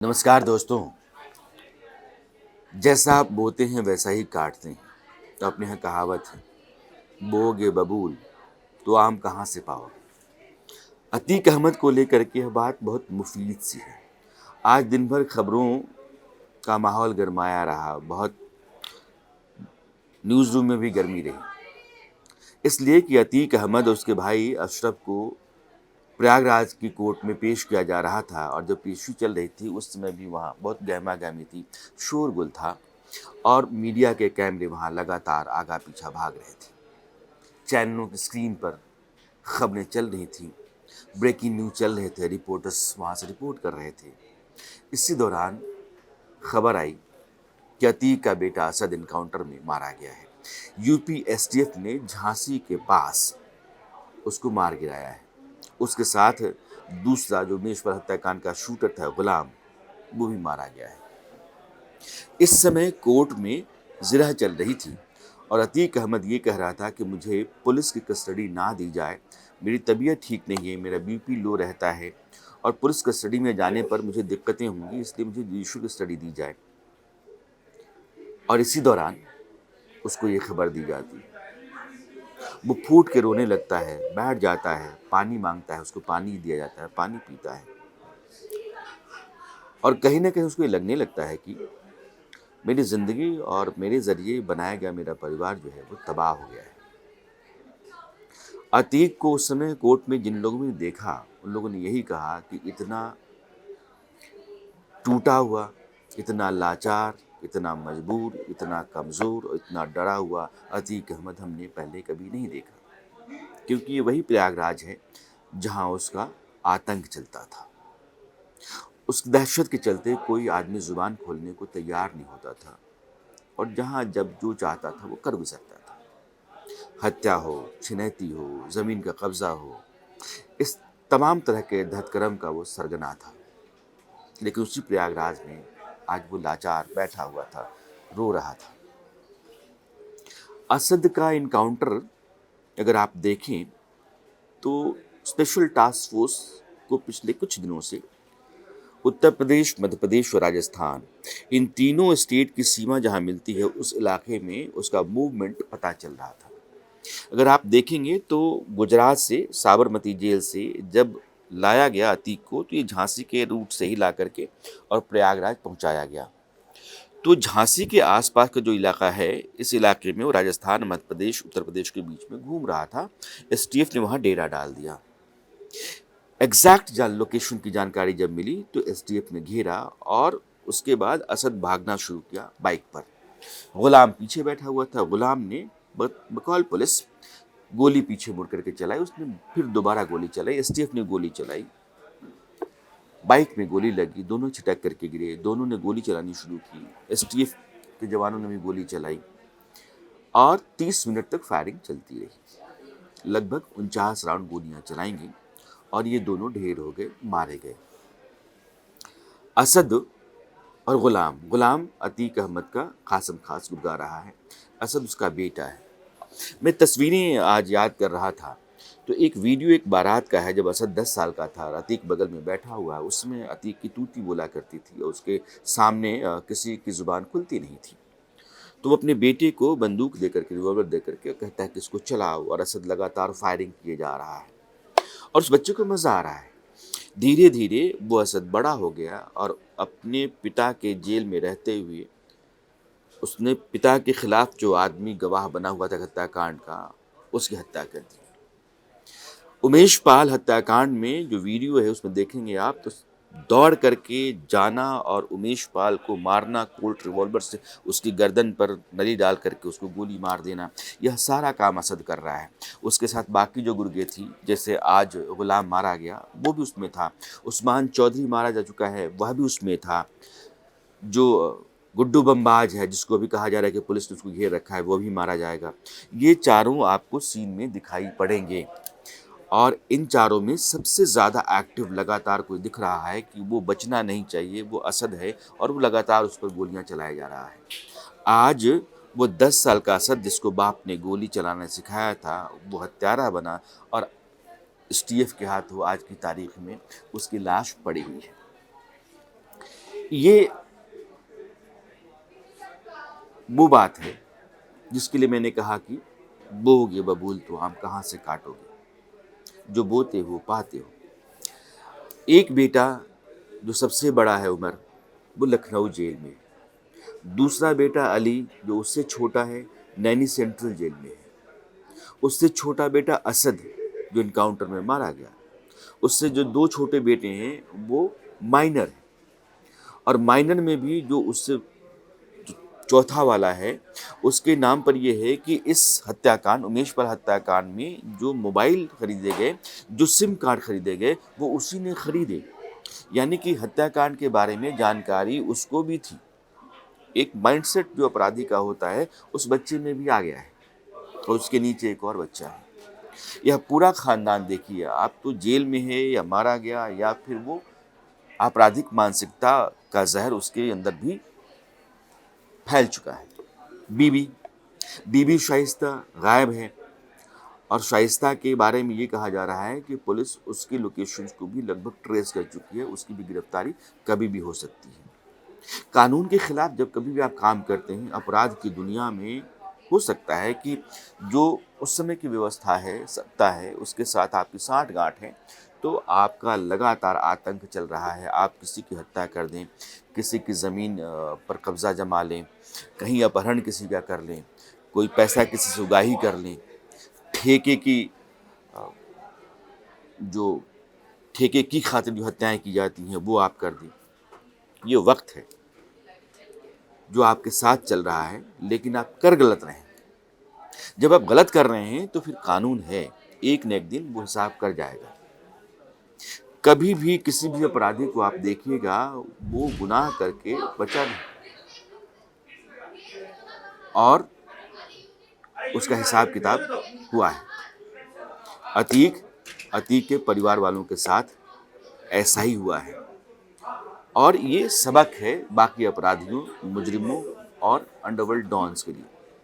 नमस्कार दोस्तों। जैसा आप बोते हैं वैसा ही काटते हैं। तो अपने यहाँ कहावत है, बोओगे बबूल तो आम कहाँ से पाओगे। अतीक अहमद को लेकर के यह बात बहुत मुफीद सी है। आज दिन भर खबरों का माहौल गरमाया रहा, बहुत न्यूज़ रूम में भी गर्मी रही, इसलिए कि अतीक अहमद और उसके भाई अशरफ को प्रयागराज की कोर्ट में पेश किया जा रहा था। और जब पेशी चल रही थी उस समय भी वहाँ बहुत गहमा गहमी थी, शोरगुल था और मीडिया के कैमरे वहाँ लगातार आगा पीछा भाग रहे थे। चैनलों की स्क्रीन पर खबरें चल रही थी, ब्रेकिंग न्यूज़ चल रहे थे, रिपोर्टर्स वहाँ से रिपोर्ट कर रहे थे। इसी दौरान खबर आई कि अतीक का बेटा असद इनकाउंटर में मारा गया है। यूपी एसटीएफ ने झांसी के पास उसको मार गिराया है। उसके साथ दूसरा जो मेश्वर हत्याकांड का शूटर था गुलाम, वो भी मारा गया है। इस समय कोर्ट में जिरह चल रही थी और अतीक अहमद ये कह रहा था कि मुझे पुलिस की कस्टडी ना दी जाए, मेरी तबीयत ठीक नहीं है, मेरा बीपी लो रहता है और पुलिस कस्टडी में जाने पर मुझे दिक्कतें होंगी, इसलिए मुझे जुडिशल कस्टडी दी जाए। और इसी दौरान उसको ये खबर दी जाती, वो फूट के रोने लगता है, बैठ जाता है, पानी मांगता है, उसको पानी दिया जाता है, पानी पीता है और कहीं ना कहीं उसको ये लगने लगता है कि मेरी ज़िंदगी और मेरे ज़रिए बनाया गया मेरा परिवार जो है वो तबाह हो गया है। अतीक को उस समय कोर्ट में जिन लोगों ने देखा उन लोगों ने यही कहा कि इतना टूटा हुआ, इतना लाचार, इतना मजबूर, इतना कमज़ोर और इतना डरा हुआ अतीक अहमद हमने पहले कभी नहीं देखा। क्योंकि ये वही प्रयागराज है जहाँ उसका आतंक चलता था। उस दहशत के चलते कोई आदमी ज़ुबान खोलने को तैयार नहीं होता था और जहाँ जब जो चाहता था वो कर गुजरता था। हत्या हो, छिनैती हो, ज़मीन का कब्ज़ा हो, इस तमाम तरह के धतकर्म का वो सरगना था। लेकिन उसी प्रयागराज में आज वो लाचार बैठा हुआ था, रो रहा था। असद का इनकाउंटर अगर आप देखें तो स्पेशल टास्क फोर्स को पिछले कुछ दिनों से उत्तर प्रदेश, मध्य प्रदेश और राजस्थान, इन तीनों स्टेट की सीमा जहां मिलती है उस इलाके में उसका मूवमेंट पता चल रहा था। अगर आप देखेंगे तो गुजरात से, साबरमती जेल से जब लाया गया अतीक को तो ये झांसी के रूट से ही ला करके और प्रयागराज पहुंचाया गया। तो झांसी के आसपास का जो इलाका है, इस इलाके में वो राजस्थान, मध्य प्रदेश, उत्तर प्रदेश के बीच में घूम रहा था। एसटीएफ ने वहाँ डेरा डाल दिया। एग्जैक्ट लोकेशन की जानकारी जब मिली तो एसटीएफ ने घेरा और उसके बाद असद भागना शुरू किया बाइक पर। गुलाम पीछे बैठा हुआ था। गुलाम ने बकौल पुलिस गोली पीछे मुड़ करके चलाई। उसने फिर दोबारा गोली चलाई। एसटीएफ ने गोली चलाई, बाइक में गोली लगी, दोनों छिटक करके गिरे। दोनों ने गोली चलानी शुरू की। एसटीएफ के जवानों ने भी गोली चलाई और 30 मिनट तक फायरिंग चलती रही। लगभग 49 राउंड गोलियां चलाई गई और ये दोनों ढेर हो गए, मारे गए। असद और गुलाम अतीक अहमद का खासम खास गुर्गा रहा है। असद उसका बेटा है। मैं तस्वीरें आज याद कर रहा था तो एक वीडियो एक बारात का है जब असद 10 साल का था और अतीक बगल में बैठा हुआ है। उसमें अतीक की तूती बोला करती थी और उसके सामने किसी की ज़ुबान खुलती नहीं थी। तो वो अपने बेटे को बंदूक देकर के, रिवॉल्वर देकर के कहता है कि इसको चलाओ और असद लगातार फायरिंग किए जा रहा है और उस बच्चे को मज़ा आ रहा है। धीरे धीरे वो असद बड़ा हो गया और अपने पिता के जेल में रहते हुए उसने पिता के खिलाफ जो आदमी गवाह बना हुआ था हत्याकांड का, उसकी हत्या कर दी। उमेश पाल हत्याकांड में जो वीडियो है उसमें देखेंगे आप तो दौड़ करके जाना और उमेश पाल को मारना, कोल्ट रिवॉल्वर से उसकी गर्दन पर नली डाल करके उसको गोली मार देना, यह सारा काम असद कर रहा है। उसके साथ बाकी जो गुर्गे थी, जैसे आज गुलाम मारा गया वो भी उसमें था, उस्मान चौधरी मारा जा चुका है वह भी उसमें था, जो गुड्डू बमबाज है जिसको भी कहा जा रहा है कि पुलिस ने उसको घेर रखा है वो भी मारा जाएगा। ये चारों आपको सीन में दिखाई पड़ेंगे और इन चारों में सबसे ज़्यादा एक्टिव लगातार कोई दिख रहा है कि वो बचना नहीं चाहिए, वो असद है और वो लगातार उस पर गोलियां चलाया जा रहा है। आज वो 10 साल का असद जिसको बाप ने गोली चलाना सिखाया था वो हत्यारा बना और एसटीएफ के हाथों आज की तारीख में उसकी लाश पड़ी हुई है। ये वो बात है जिसके लिए मैंने कहा कि बोओगे बबूल तो आम कहाँ से काटोगे, जो बोते हो पाते हो। एक बेटा जो सबसे बड़ा है उमर, वो लखनऊ जेल में है। दूसरा बेटा अली जो उससे छोटा है, नैनी सेंट्रल जेल में है। उससे छोटा बेटा असद जो इनकाउंटर में मारा गया। उससे जो दो छोटे बेटे हैं वो माइनर हैं, और माइनर में भी जो उससे चौथा वाला है उसके नाम पर यह है कि इस हत्याकांड, उमेश पाल हत्याकांड में जो मोबाइल खरीदे गए, जो सिम कार्ड खरीदे गए, वो उसी ने खरीदे। यानी कि हत्याकांड के बारे में जानकारी उसको भी थी। एक माइंडसेट जो अपराधी का होता है उस बच्चे में भी आ गया है, और उसके नीचे एक और बच्चा है। यह पूरा खानदान देखिए आप, तो जेल में है या मारा गया, या फिर वो आपराधिक मानसिकता का जहर उसके अंदर भी फैल चुका है। बीबी बीबी शाइस्ता गायब है, और शाइस्ता के बारे में ये कहा जा रहा है कि पुलिस उसकी लोकेशंस को भी लगभग ट्रेस कर चुकी है। उसकी भी गिरफ्तारी कभी भी हो सकती है। कानून के खिलाफ जब कभी भी आप काम करते हैं अपराध की दुनिया में, हो सकता है कि जो उस समय की व्यवस्था है, सत्ता है, उसके साथ आपकी साठ-गाँठ है, तो आपका लगातार आतंक चल रहा है। आप किसी की हत्या कर दें, किसी की ज़मीन पर कब्ज़ा जमा लें, कहीं अपहरण किसी का कर लें, कोई पैसा किसी से उगाही कर लें, ठेके की अ, जो ठेके की खातिर जो हत्याएँ की जाती हैं वो आप कर दें। ये वक़्त है जो आपके साथ चल रहा है, लेकिन आप कर गलत रहे हैं। जब आप गलत कर रहे हैं तो फिर कानून है, एक न एक दिन वो हिसाब कर जाएगा। कभी भी किसी भी अपराधी को आप देखिएगा वो गुनाह करके बचा नहीं, और उसका हिसाब किताब हुआ है। अतीक अतीक के परिवार वालों के साथ ऐसा ही हुआ है, और ये सबक है बाकी अपराधियों, मुजरिमों और अंडरवर्ल्ड डॉन्स के लिए।